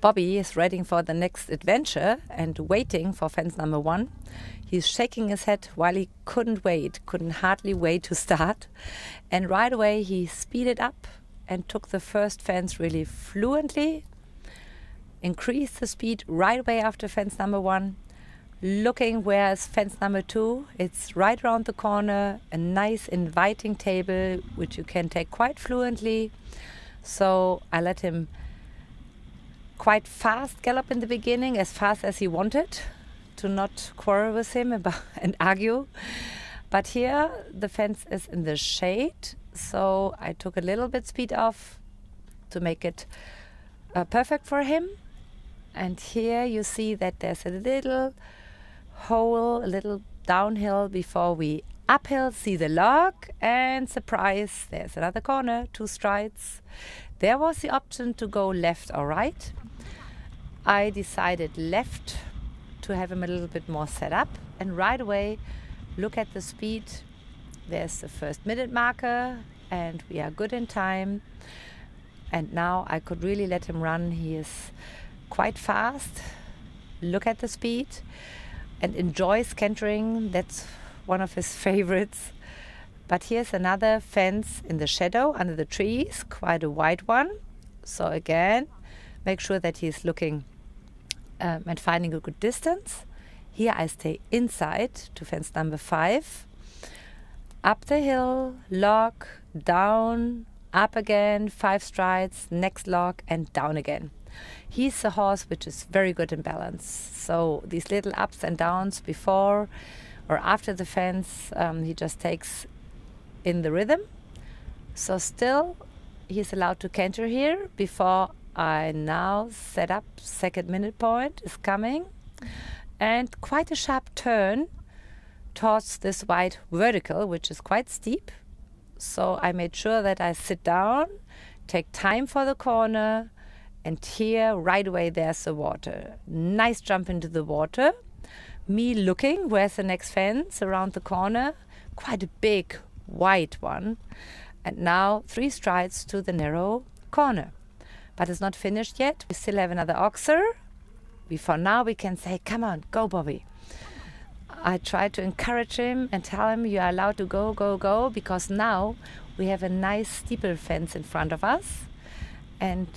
Bobby is ready for the next adventure and waiting for fence number 1. He's shaking his head while he couldn't hardly wait to start. And right away he speeded up and took the first fence really fluently, increased the speed right away after fence number 1, looking where's fence number 2. It's right around the corner, a nice inviting table which you can take quite fluently. So I let him quite fast gallop in the beginning, as fast as he wanted, to not quarrel with him and argue. But here the fence is in the shade, so I took a little bit speed off to make it perfect for him. And here you see that there's a little hole, a little downhill before we uphill see the log, and surprise, there's another corner, 2 strides. There was the option to go left or right. I decided left to have him a little bit more set up, and right away look at the speed. There's the first minute marker and we are good in time, and now I could really let him run. He is quite fast. Look at the speed and enjoys cantering. That's one of his favorites. But here's another fence in the shadow under the trees, quite a wide one. So again, make sure that he's looking and finding a good distance. Here I stay inside to fence number 5. Up the hill, log, down, up again, 5 strides, next log, and down again. He's a horse which is very good in balance. So these little ups and downs before or after the fence, he just takes in the rhythm. So still he's allowed to canter here before I now set up. Second minute point is coming, and quite a sharp turn towards this wide vertical, which is quite steep. So I made sure that I sit down, take time for the corner, and here right away there's the water. Nice jump into the water. Me looking, where's the next fence around the corner? Quite a big wide one. And now 3 strides to the narrow corner. But it's not finished yet. We still have another oxer. For now we can say, come on, go Bobby. I try to encourage him and tell him you are allowed to go, go, go, because now we have a nice steeple fence in front of us. And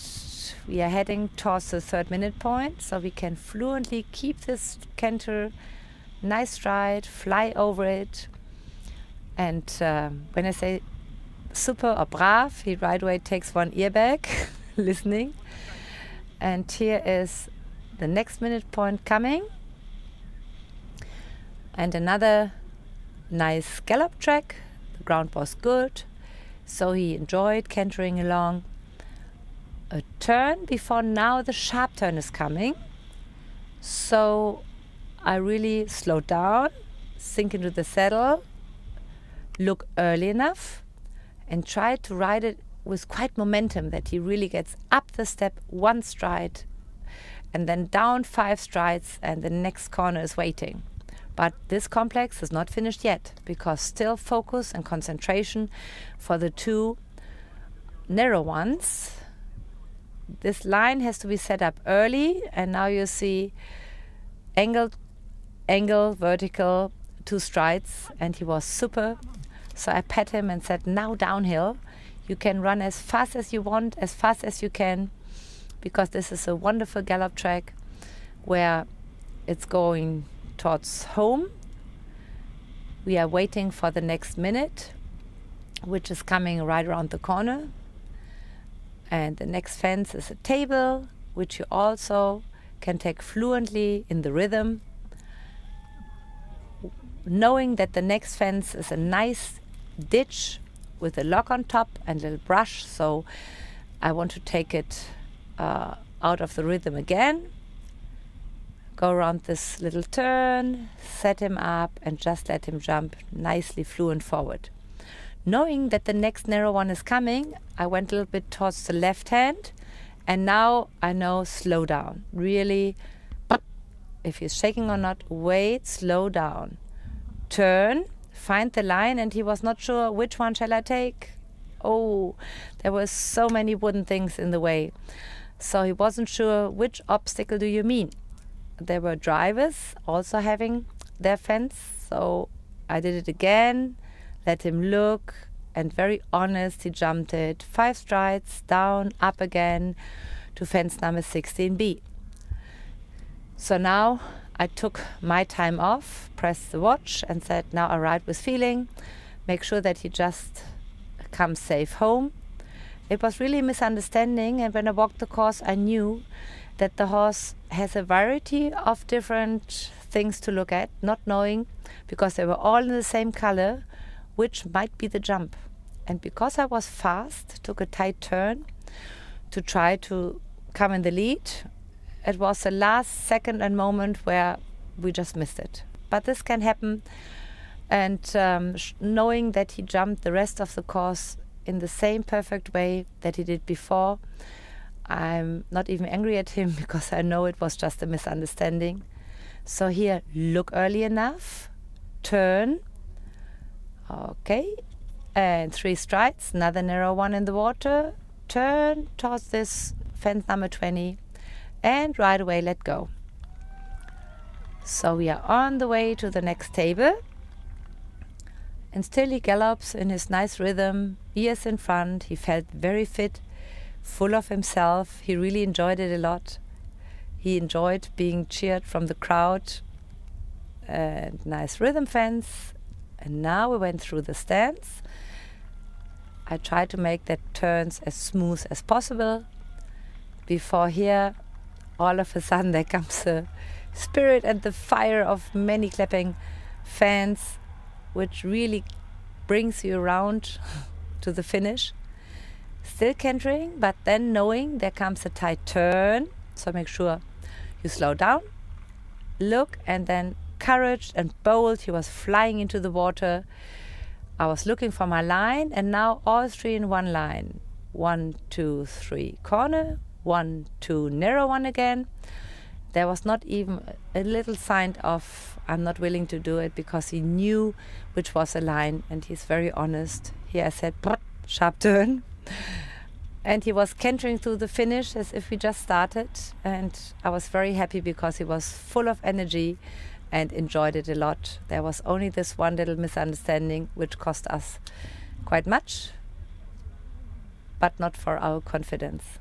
we are heading towards the 3rd minute point, so we can fluently keep this canter, nice stride, fly over it. And when I say super or brav, he right away takes 1 ear back, listening. And here is the next minute point coming. And another nice gallop track. The ground was good, so he enjoyed cantering along. A turn before now the sharp turn is coming. So I really slowed down, sink into the saddle, look early enough, and try to ride it with quite momentum, that he really gets up the step 1 stride and then down 5 strides, and the next corner is waiting. But this complex is not finished yet, because still focus and concentration for the 2 narrow ones. This line has to be set up early, and now you see angle, vertical, 2 strides, and he was super. So I pat him and said, now downhill. You can run as fast as you want, as fast as you can, because this is a wonderful gallop track where it's going towards home. We are waiting for the next minute, which is coming right around the corner. And the next fence is a table, which you also can take fluently in the rhythm, knowing that the next fence is a nice ditch with a lock on top and a little brush. So I want to take it out of the rhythm again. Go around this little turn, set him up, and just let him jump nicely fluent forward. Knowing that the next narrow one is coming, I went a little bit towards the left hand, and now I know slow down. Really, if he's shaking or not, wait, slow down. Turn, find the line, and he was not sure which one shall I take. Oh, there were so many wooden things in the way. So he wasn't sure which obstacle do you mean. There were drivers also having their fence, so I did it again, let him look, and very honest, he jumped it 5 strides, down, up again, to fence number 16B. So now I took my time off, pressed the watch, and said, now I ride with feeling, make sure that he just comes safe home. It was really a misunderstanding, and when I walked the course, I knew that the horse has a variety of different things to look at, not knowing, because they were all in the same color, which might be the jump. And because I was fast, took a tight turn to try to come in the lead, it was the last second and moment where we just missed it. But this can happen, and knowing that he jumped the rest of the course in the same perfect way that he did before, I'm not even angry at him because I know it was just a misunderstanding. So here, look early enough, turn, okay, and 3 strides, another narrow one in the water, turn towards this fence number 20, and right away let go. So we are on the way to the next table, and still he gallops in his nice rhythm, ears in front. He felt very fit, full of himself. He really enjoyed it a lot. He enjoyed being cheered from the crowd, and nice rhythm fence. And now we went through the stands. I tried to make that turns as smooth as possible. Before here, all of a sudden there comes the spirit and the fire of many clapping fans, which really brings you around to the finish. Still cantering, but then knowing there comes a tight turn, so make sure you slow down, look, and then courage and bold. He was flying into the water. I was looking for my line, and now all 3 in one line. 1, 2, 3 corner, 1, 2 narrow one again. There was not even a little sign of I'm not willing to do it, because he knew which was a line, and he's very honest. Here I said, sharp turn. And he was cantering through the finish as if we just started, and I was very happy because he was full of energy and enjoyed it a lot. There was only this one little misunderstanding which cost us quite much, but not for our confidence.